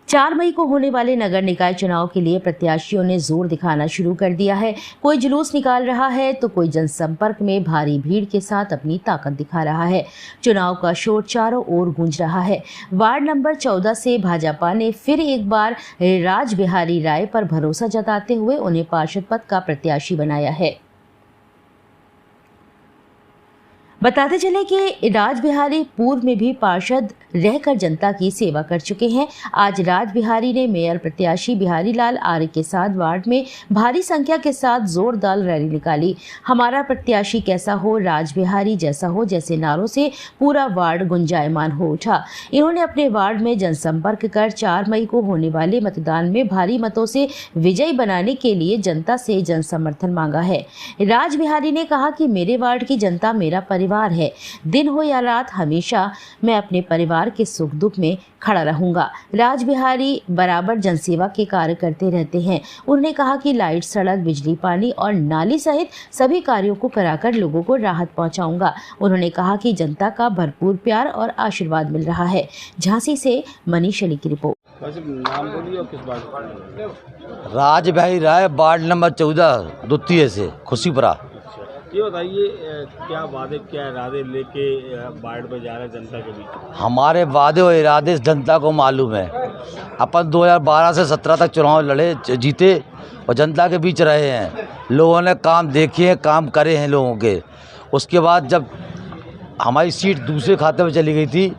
4 मई को होने वाले नगर निकाय चुनाव के लिए प्रत्याशियों ने जोर दिखाना शुरू कर दिया है। कोई जुलूस निकाल रहा है तो कोई जनसंपर्क में भारी भीड़ के साथ अपनी ताकत दिखा रहा है। चुनाव का शोर चारों ओर गूंज रहा है। वार्ड नंबर 14 से भाजपा ने फिर एक बार राजबिहारी राय पर भरोसा जताते हुए उन्हें पार्षद पद का प्रत्याशी बनाया है। बताते चले कि राजबिहारी पूर्व में भी पार्षद रहकर जनता की सेवा कर चुके हैं। आज राजबिहारी ने मेयर प्रत्याशी बिहारी लाल आर्य के साथ वार्ड में भारी संख्या के साथ जोरदार रैली निकाली। हमारा प्रत्याशी कैसा हो, राजबिहारी जैसा हो जैसे नारों से पूरा वार्ड गुंजायमान हो उठा। इन्होंने अपने वार्ड में जनसंपर्क कर 4 मई को होने वाले मतदान में भारी मतों से विजयी बनाने के लिए जनता से जन समर्थन मांगा है। राजबिहारी ने कहा कि मेरे वार्ड की जनता मेरा परिवार है। दिन हो या रात हमेशा मैं अपने परिवार के सुख दुख में खड़ा रहूंगा। राजबिहारी बराबर जनसेवा के कार्य करते रहते हैं। उन्होंने कहा कि लाइट, सड़क, बिजली, पानी और नाली सहित सभी कार्यों को कराकर लोगों को राहत पहुंचाऊंगा। उन्होंने कहा कि जनता का भरपूर प्यार और आशीर्वाद मिल रहा है। झांसी से मनीष अली की रिपोर्ट। नाम बोलिए और किस बात? राजबिहारी राय, वार्ड नंबर 14 द्वितीय से खुशीपुरा। ये बताइए, क्या वादे क्या इरादे लेके वार्ड में जा रहे हैं जनता के बीच? हमारे वादे और इरादे जनता को मालूम है। अपन 2012 से 17 तक चुनाव लड़े, जीते और जनता के बीच रहे हैं। लोगों ने काम देखे हैं, काम करे हैं लोगों के। उसके बाद जब हमारी सीट दूसरे खाते में चली गई थी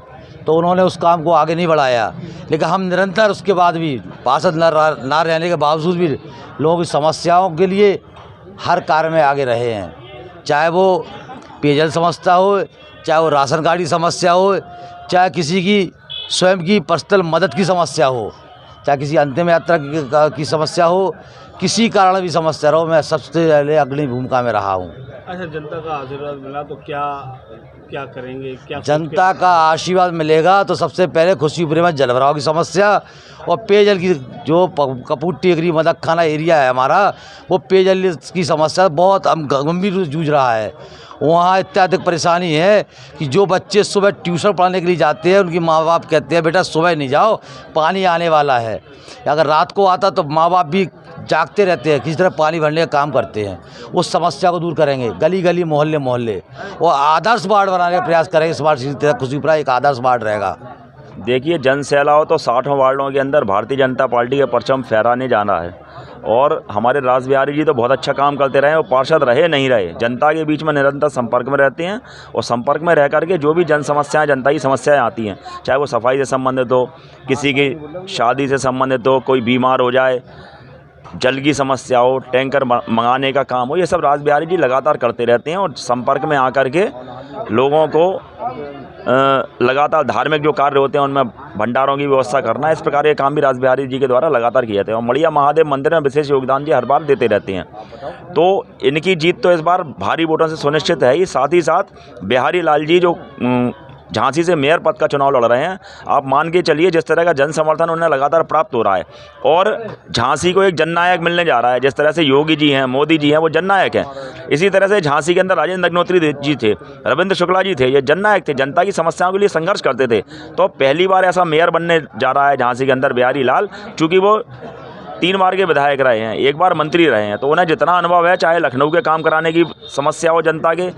तो उन्होंने उस काम को आगे नहीं बढ़ाया, लेकिन हम निरंतर उसके बाद भी पार्षद ना रहने के बावजूद भी लोगों की समस्याओं के लिए हर कार्य में आगे रहे हैं। चाहे वो पेयजल समस्या हो, चाहे वो राशन कार्ड की समस्या हो, चाहे किसी की स्वयं की पर्सनल मदद की समस्या हो, चाहे किसी अंतिम यात्रा की समस्या हो, किसी कारण भी समस्या हो, मैं सबसे पहले अग्रणी भूमिका में रहा हूँ। अच्छा, जनता का आशीर्वाद मिला तो क्या क्या करेंगे? क्या जनता का आशीर्वाद मिलेगा तो सबसे पहले खुशीपुरे में जलभराव की समस्या और पेयजल की, जो कपूर टेकरी मदकखाना एरिया है हमारा, वो पेयजल की समस्या बहुत गंभीर रूप से जूझ रहा है। वहाँ इत्यादि परेशानी है कि जो बच्चे सुबह ट्यूशन पढ़ने के लिए जाते हैं उनकी माँ बाप कहते हैं बेटा सुबह नहीं जाओ, पानी आने वाला है। अगर रात को आता तो माँ बाप भी जागते रहते हैं, किसी तरह पानी भरने का काम करते हैं। उस समस्या को दूर करेंगे, गली गली मोहल्ले मोहल्ले और आदर्श वार्ड बनाने का प्रयास करेंगे। स्मार्ट खुशीपुरा एक आदर्श वार्ड रहेगा। देखिए, जन सैलाव तो 60 वार्डों के अंदर भारतीय जनता पार्टी के परचम फहराने जाना है और हमारे राजबिहारी जी तो बहुत अच्छा काम करते रहे और पार्षद रहे नहीं रहे, जनता के बीच में निरंतर संपर्क में रहते हैं और संपर्क में रह करके जो भी जन समस्याएं, जनता की समस्याएं आती हैं, चाहे वो सफाई से संबंधित हो, किसी की शादी से संबंधित हो, कोई बीमार हो जाए, जल की समस्या हो, टैंकर मंगाने का काम हो, ये सब राजबिहारी जी लगातार करते रहते हैं और संपर्क में आकर के लोगों को लगातार धार्मिक जो कार्य होते हैं उनमें भंडारों की व्यवस्था करना, इस प्रकार ये काम भी राजबिहारी जी के द्वारा लगातार किए जाते हैं और मड़िया महादेव मंदिर में विशेष योगदान जी हर बार देते रहते हैं। तो इनकी जीत तो इस बार भारी वोटों से सुनिश्चित है ही। साथ ही साथ बिहारी लाल जी जो झांसी से मेयर पद का चुनाव लड़ रहे हैं, आप मान के चलिए जिस तरह का जन समर्थन उन्हें लगातार प्राप्त हो रहा है और झांसी को एक जननायक मिलने जा रहा है। जिस तरह से योगी जी हैं, मोदी जी हैं, वो जननायक हैं, इसी तरह से झांसी के अंदर राजेंद्र अग्निहोत्री जी थे, रविंद्र शुक्ला जी थे, ये जननायक थे, जनता की समस्याओं के लिए संघर्ष करते थे। तो पहली बार ऐसा मेयर बनने जा रहा है झांसी के अंदर बिहारी लाल, चूँकि वो 3 बार के विधायक रहे हैं, 1 बार मंत्री रहे हैं, तो उन्हें जितना अनुभव है, चाहे लखनऊ के काम कराने की समस्या हो, जनता के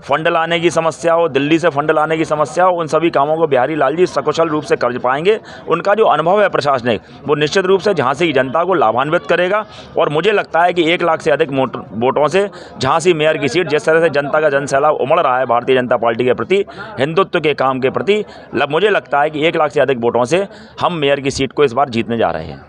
फंड लाने की समस्या हो, दिल्ली से फंड लाने की समस्या हो, उन सभी कामों को बिहारी लाल जी सकुशल रूप से कर पाएंगे। उनका जो अनुभव है प्रशासनिक, वो निश्चित रूप से झांसी की जनता को लाभान्वित करेगा और मुझे लगता है कि 1 लाख से अधिक वोटों से झांसी मेयर की सीट, जिस तरह से जनता का जनसैलाब उमड़ रहा है भारतीय जनता पार्टी के प्रति, हिंदुत्व के काम के प्रति, मुझे लगता है कि 1 लाख से अधिक वोटों से हम मेयर की सीट को इस बार जीतने जा रहे हैं।